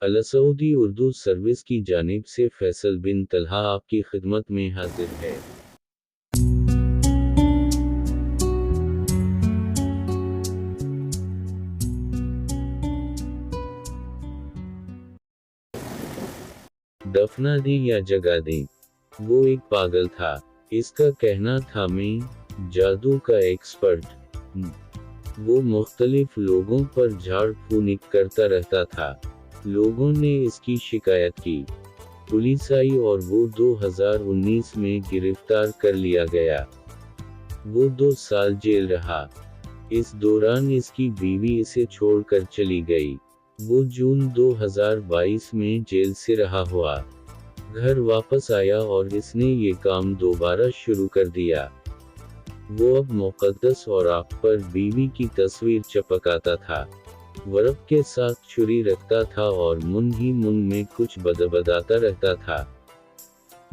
अलसऊदी Urdu service की जानिब से फैसल बिन तलहा आपकी खिदमत में हाजिर है। दफना दें या जगा दें, वो एक पागल था। इसका कहना था मैं जादू का एक्सपर्ट हूं। वो मुख्तलिफ लोगों पर झाड़ फूंक करता रहता था। लोगों ने इसकी शिकायत की। पुलिस आई और वो 2019 में गिरफ्तार कर लिया गया। वो 2 साल जेल रहा। इस दौरान इसकी बीवी इसे छोड़कर चली गई। वो जून 2022 में जेल से रहा हुआ घर वापस आया और इसने ये काम दोबारा शुरू कर दिया। वो अब मुक़द्दस और आग पर बीवी की तस्वीर चिपकाता था। वर्क के साथ छुरी रखता था और मुन ही मुन में कुछ बदबदाता रहता था।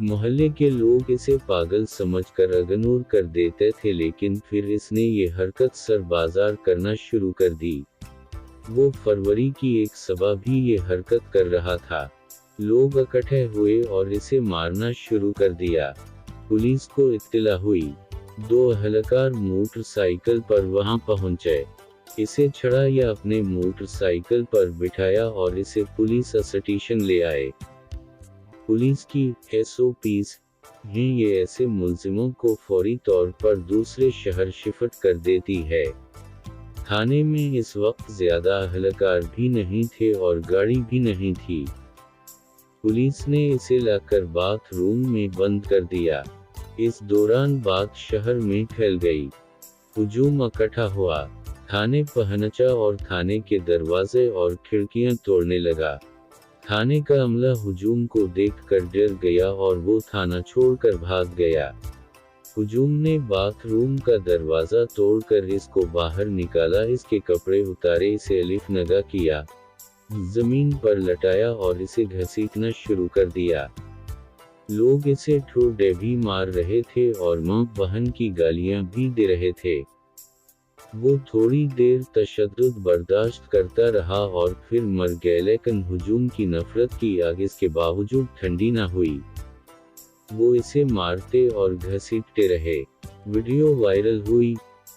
मोहल्ले के लोग इसे पागल समझकर इग्नोर कर देते थे, लेकिन फिर इसने ये हरकत सरबाजार करना शुरू कर दी। वो फरवरी की एक सुबह भी ये हरकत कर रहा था। लोग इकट्ठे हुए और इसे मारना शुरू कर दिया। पुलिस को इत्तला हुई। 2 एहलकार मोटरसाइकिल पर वहां पहुंचे। इसे छड़ा या अपने मोटरसाइकिल पर बिठाया और इसे पुलिस स्टेशन ले आए। पुलिस की SOPs हैं ये ऐसे मुल्जिमों को फौरी तौर पर दूसरे शहर शिफ्ट कर देती है। थाने में इस वक्त ज्यादा एहलकार भी नहीं थे और गाड़ी भी नहीं थी। पुलिस ने इसे लाकर बाथरूम में बंद कर दिया। इस दौरान बात शहर में फैल गई। हुजूम इकट्ठा हुआ। थाने पहुंचा और थाने के दरवाजे और खिड़कियां तोड़ने लगा। थाने का अमला हुजूम को देखकर डर गया और वो थाना छोड़कर भाग गया। हुजूम ने बाथरूम का दरवाजा तोड़कर इसको बाहर निकाला, इसके कपड़े उतारे, इसे अलिफ नगा किया, जमीन पर लटाया और इसे घसीटना शुरू कर दिया। लोग इसे ठोड़े भी मार रहे थे और मां बहन की गालियां भी दे रहे थे। वो थोड़ी देर तशद्दुद बर्दाश्त करता रहा और फिर मर गया, लेकिन हुजूम की नफरत की आग इसके बावजूद ठंडी न हुई। वो इसे मारते और घसीटते रहे। वीडियो वायरल हुई।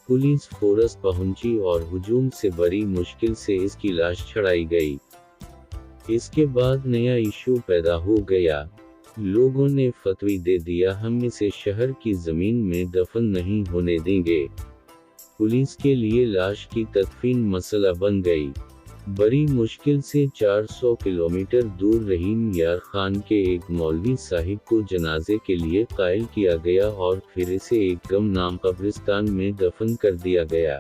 पुलिस फोर्स पहुंची और हुजूम से बड़ी मुश्किल से इसकी लाश छड़ाई गई। इसके बाद नया इशू पैदा हो गया। लोगों ने फतवी दे दिया, हम इसे शहर की जमीन में दफन नहीं होने देंगे। पुलिस के लिए लाश की तदफीन मसला बन गई। बड़ी मुश्किल से 400 किलोमीटर दूर रहीम यार खान के एक मौलवी साहिब को जनाजे के लिए कायल किया गया और फिर इसे एक गमनाम कब्रिस्तान में दफन कर दिया गया।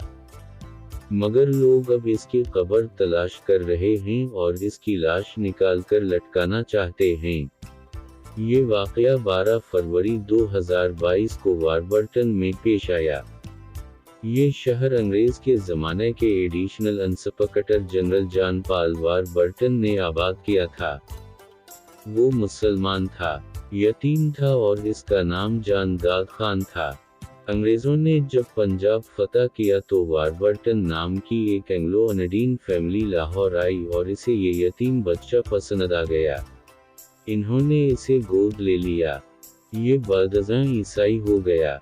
मगर लोग अब इसकी कब्र तलाश कर रहे हैं और इसकी लाश निकाल कर लटकाना चाहते हैं। ये वाक़या 12 फरवरी 2022 को वारबर्टन में पेश आया। ये शहर अंग्रेज के ज़माने के additional inspector general John Paul Warburton ने आबाद किया था। वो मुसलमान था, यतीम था और इसका नाम जान दाद खान था। अंग्रेज़ों ने जब पंजाब फतह किया तो वारबर्टन नाम की एक एंग्लो अनडीन फैमिली लाहौर आई और इसे ये यतीम बच्चा पसंद आ गया। इन्होंने इसे गोद ले लिया। ये बादशाह ईसाई हो गया।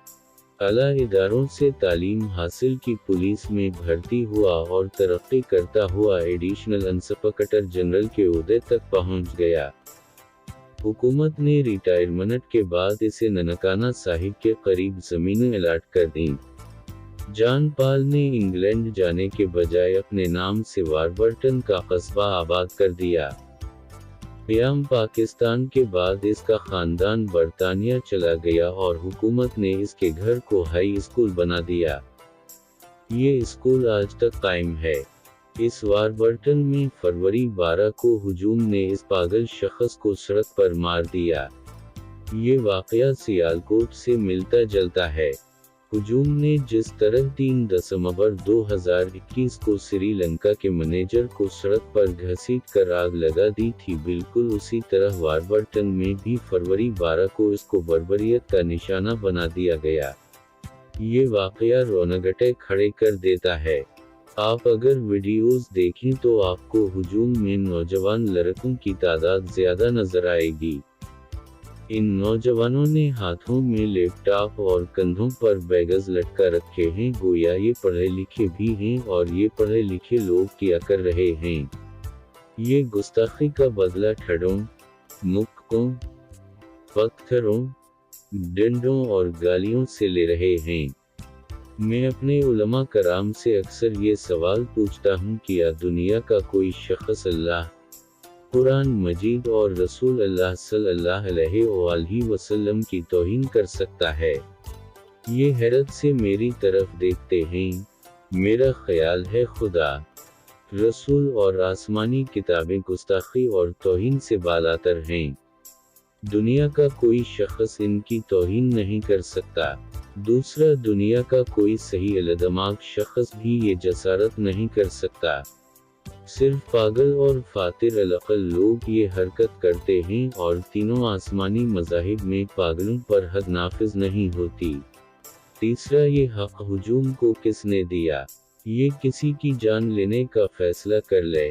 आला इदारों से तालीम हासिल की, पुलिस में भर्ती हुआ और तरक्की करता हुआ एडिशनल इंस्पेक्टर जनरल के ओहदे तक पहुंच गया। हुकूमत ने रिटायरमेंट के बाद इसे ननकाना साहिब के करीब ज़मीनें अलाट कर दीं। जॉन पॉल ने इंग्लैंड जाने के बजाय अपने नाम से वारबर्टन का कस्बा आबाद कर दिया। क़याम पाकिस्तान के बाद इसका ख़ानदान बरतानिया चला गया और हुकूमत ने इसके घर को हाई स्कूल बना दिया। ये स्कूल आज तक कायम है। इस वारबर्टन में फरवरी 12 को हुजूम ने इस पागल शख्स को सड़क पर मार दिया। ये वाक़या सियालकोट से मिलता जुलता है। हुजूम ने जिस तरह 3 दिसंबर 2021 को श्रीलंका के मैनेजर को सड़क पर घसीट कर आग लगा दी थी, बिल्कुल उसी तरह वारबर्टन में भी फरवरी 12 को इसको बर्बरियत का निशाना बना दिया गया। ये वाक़या रोंगटे खड़े कर देता है। آپ اگر ویڈیوز دیکھیں تو آپ کو ہجوم میں نوجوان لڑکوں کی تعداد زیادہ نظر آئے گی۔ ان نوجوانوں نے ہاتھوں میں لیپ ٹاپ اور کندھوں پر بیگز لٹکا رکھے ہیں، گویا یہ پڑھے لکھے بھی ہیں اور یہ پڑھے لکھے لوگ کیا کر رہے ہیں۔ یہ گستاخی کا بدلہ ٹھڑوں، مکوں، پتھروں، ڈنڈوں اور گالیوں سے لے رہے ہیں۔ میں اپنے علماء کرام سے اکثر یہ سوال پوچھتا ہوں، کیا دنیا کا کوئی شخص اللہ، قرآن مجید اور رسول اللہ صلی اللہ علیہ وآلہ وسلم کی توہین کر سکتا ہے؟ یہ حیرت سے میری طرف دیکھتے ہیں۔ میرا خیال ہے خدا، رسول اور آسمانی کتابیں گستاخی اور توہین سے بالاتر ہیں۔ دنیا کا کوئی شخص ان کی توہین نہیں کر سکتا۔ دوسرا، دنیا کا کوئی صحیح الدماغ شخص بھی یہ جسارت نہیں کر سکتا۔ صرف پاگل اور فاتر العقل لوگ یہ حرکت کرتے ہیں، اور تینوں آسمانی مذاہب میں پاگلوں پر حد نافذ نہیں ہوتی۔ تیسرا، یہ حق ہجوم کو کس نے دیا؟ یہ کسی کی جان لینے کا فیصلہ کر لے؟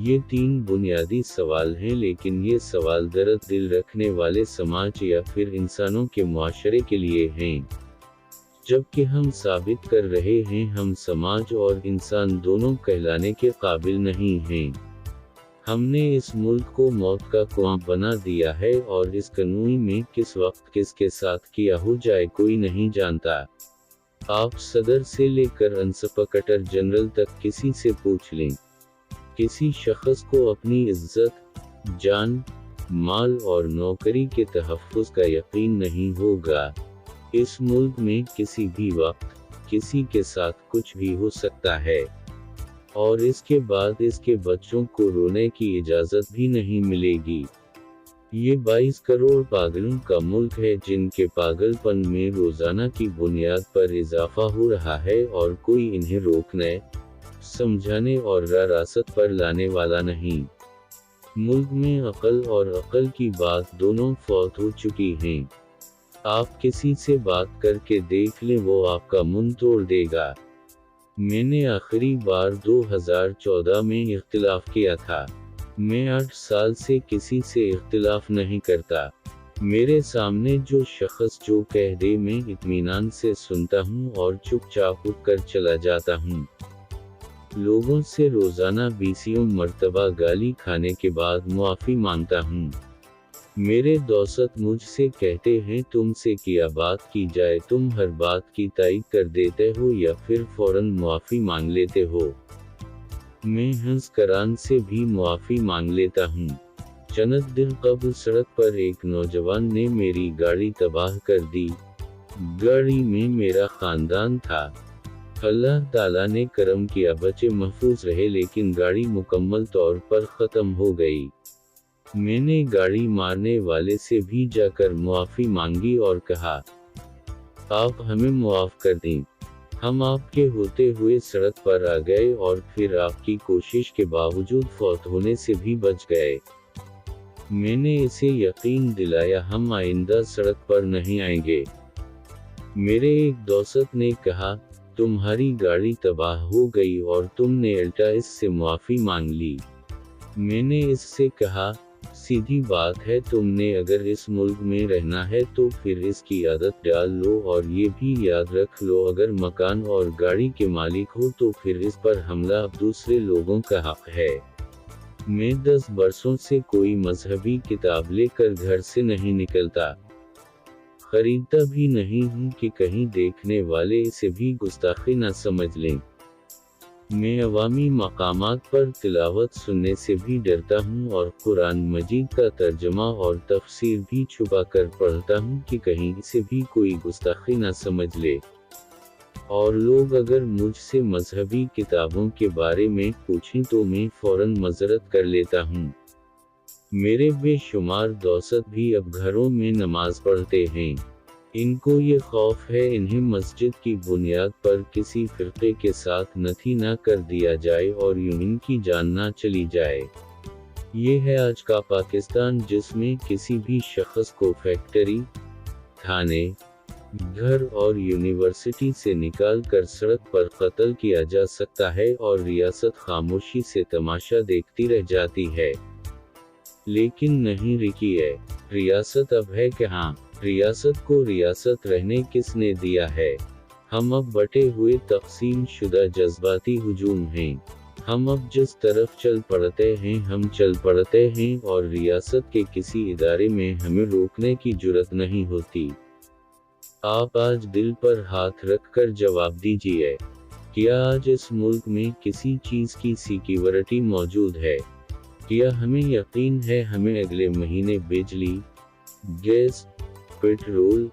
یہ تین بنیادی سوال ہیں، لیکن یہ سوال درد دل رکھنے والے سماج یا پھر انسانوں کے معاشرے کے لیے ہیں، جبکہ ہم ثابت کر رہے ہیں ہم سماج اور انسان دونوں کہلانے کے قابل نہیں ہیں۔ ہم نے اس ملک کو موت کا کنواں بنا دیا ہے، اور اس کنویں میں کس وقت کس کے ساتھ کیا ہو جائے کوئی نہیں جانتا۔ آپ صدر سے لے کر انسپکٹر جنرل تک کسی سے پوچھ لیں، کسی شخص کو اپنی عزت، جان، مال اور نوکری کے تحفظ کا یقین نہیں ہوگا۔ اس ملک میں کسی بھی وقت کسی کے ساتھ کچھ بھی ہو سکتا ہے، اور اس کے بعد اس کے بچوں کو رونے کی اجازت بھی نہیں ملے گی۔ یہ 22 کروڑ پاگلوں کا ملک ہے، جن کے پاگل پن میں روزانہ کی بنیاد پر اضافہ ہو رہا ہے، اور کوئی انہیں روکنے، سمجھانے اور راست پر لانے والا نہیں۔ ملک میں عقل اور عقل کی بات دونوں فوت ہو چکی ہیں۔ آپ کسی سے بات کر کے دیکھ لیں، وہ آپ کا منہ توڑ دے گا۔ میں نے آخری بار 2014 میں اختلاف کیا تھا۔ میں 8 سال سے کسی سے اختلاف نہیں کرتا۔ میرے سامنے جو شخص جو کہہ دے میں اطمینان سے سنتا ہوں اور چپ چاپ اٹھ کر چلا جاتا ہوں۔ لوگوں سے روزانہ 20 مرتبہ گالی کھانے کے بعد معافی مانگتا ہوں۔ میرے دوست مجھ سے کہتے ہیں، تم سے کیا بات کی جائے، تم ہر بات کی تائید کر دیتے ہو یا پھر فوراً معافی مانگ لیتے ہو۔ میں ہنس کران سے بھی معافی مانگ لیتا ہوں۔ چند دن قبل سڑک پر ایک نوجوان نے میری گاڑی تباہ کر دی۔ گاڑی میں میرا خاندان تھا۔ اللہ تعالیٰ نے کرم کیا، بچے محفوظ رہے، لیکن گاڑی مکمل طور پر ختم ہو گئی۔ میں نے گاڑی مارنے والے سے بھی جا کر معافی مانگی اور کہا، آپ ہمیں معاف کر دیں، ہم آپ کے ہوتے ہوئے سڑک پر آ گئے اور پھر آپ کی کوشش کے باوجود فوت ہونے سے بھی بچ گئے۔ میں نے اسے یقین دلایا ہم آئندہ سڑک پر نہیں آئیں گے۔ میرے ایک دوست نے کہا، تمہاری گاڑی تباہ ہو گئی اور تم نے الٹا اس سے معافی مانگ لی۔ میں نے اس سے کہا، سیدھی بات ہے، تم نے اگر اس ملک میں رہنا ہے تو پھر اس کی عادت ڈال لو، اور یہ بھی یاد رکھ لو اگر مکان اور گاڑی کے مالک ہو تو پھر اس پر حملہ اب دوسرے لوگوں کا حق ہے۔ میں 10 برسوں سے کوئی مذہبی کتاب لے کر گھر سے نہیں نکلتا، خریدتا بھی نہیں ہوں کہ کہیں دیکھنے والے اسے بھی گستاخی نہ سمجھ لیں۔ میں عوامی مقامات پر تلاوت سننے سے بھی ڈرتا ہوں، اور قرآن مجید کا ترجمہ اور تفسیر بھی چھپا کر پڑھتا ہوں کہ کہیں اسے بھی کوئی گستاخی نہ سمجھ لے۔ اور لوگ اگر مجھ سے مذہبی کتابوں کے بارے میں پوچھیں تو میں فوراً معذرت کر لیتا ہوں۔ میرے بے شمار دوست بھی اب گھروں میں نماز پڑھتے ہیں۔ ان کو یہ خوف ہے انہیں مسجد کی بنیاد پر کسی فرقے کے ساتھ نتھی نہ کر دیا جائے اور یوں ان کی جان نہ چلی جائے۔ یہ ہے آج کا پاکستان، جس میں کسی بھی شخص کو فیکٹری، تھانے، घर और यूनिवर्सिटी से निकाल कर सड़क पर कत्ल किया जा सकता है और रियासत खामोशी से तमाशा देखती रह जाती है। लेकिन नहीं रुकिए, रियासत अब है कहाँ? रियासत को रियासत रहने किसने दिया है? हम अब बटे हुए तक़सीम शुदा जज्बाती हुजूम हैं। हम अब जिस तरफ चल पड़ते हैं हम चल पड़ते हैं और रियासत के किसी इदारे में हमें रोकने की जुर्रत नहीं होती। आप आज दिल पर हाथ रखकर जवाब दीजिए, क्या आज इस मुल्क में किसी चीज़ की सिक्योरिटी मौजूद है? क्या हमें यकीन है हमें अगले महीने बिजली, गैस, पेट्रोल,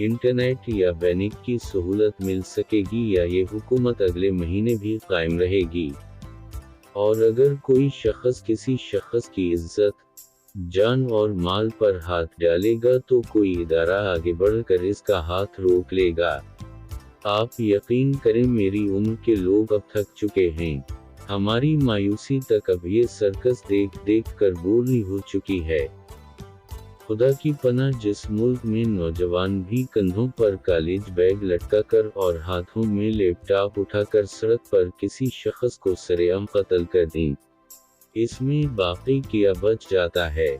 इंटरनेट या बैंक की सहूलत मिल सकेगी या ये हुकूमत अगले महीने भी कायम रहेगी? और अगर कोई शख्स किसी शख्स की इज्जत, जान और माल पर हाथ डालेगा तो कोई इदारा आगे बढ़कर इसका हाथ रोक लेगा। आप यकीन करें मेरी उम्र के लोग अब थक चुके हैं। हमारी मायूसी तक अब ये सर्कस देख देख कर बोली हो चुकी है। खुदा की पनाह, जिस मुल्क में नौजवान भी कंधों पर कॉलेज बैग लटकाकर और हाथों में लैपटॉप उठाकर सड़क पर किसी शख्स को सरेआम कत्ल कर दें, इसमें बाकी क्या बच जाता है?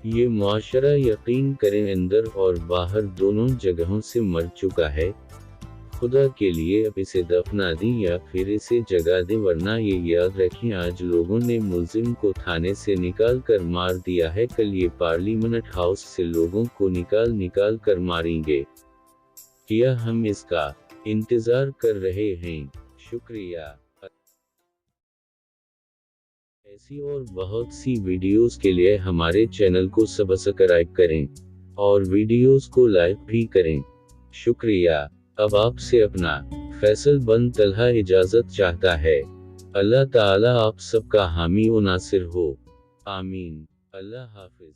ये मुआशरा यकीन करें अंदर और बाहर दोनों जगहों से मर चुका है। खुदा के लिए अब इसे दफना दें या फिर इसे जगा दें, वरना ये याद रखें आज लोगों ने मुल्जिम को थाने से निकाल कर मार दिया है, कल ये पार्लियामेंट हाउस से लोगों को निकाल कर मारेंगे। क्या हम इसका इंतजार कर रहे हैं? शुक्रिया। ऐसी और बहुत सी वीडियोस के लिए हमारे चैनल को सब्सक्राइब करें और वीडियोस को लाइक भी करें। शुक्रिया। अब आपसे अपना फैसल बन तलहा इजाज़त चाहता है। अल्लाह ताला आप सबका हामी व नासिर हो। आमीन। अल्लाह हाफिज।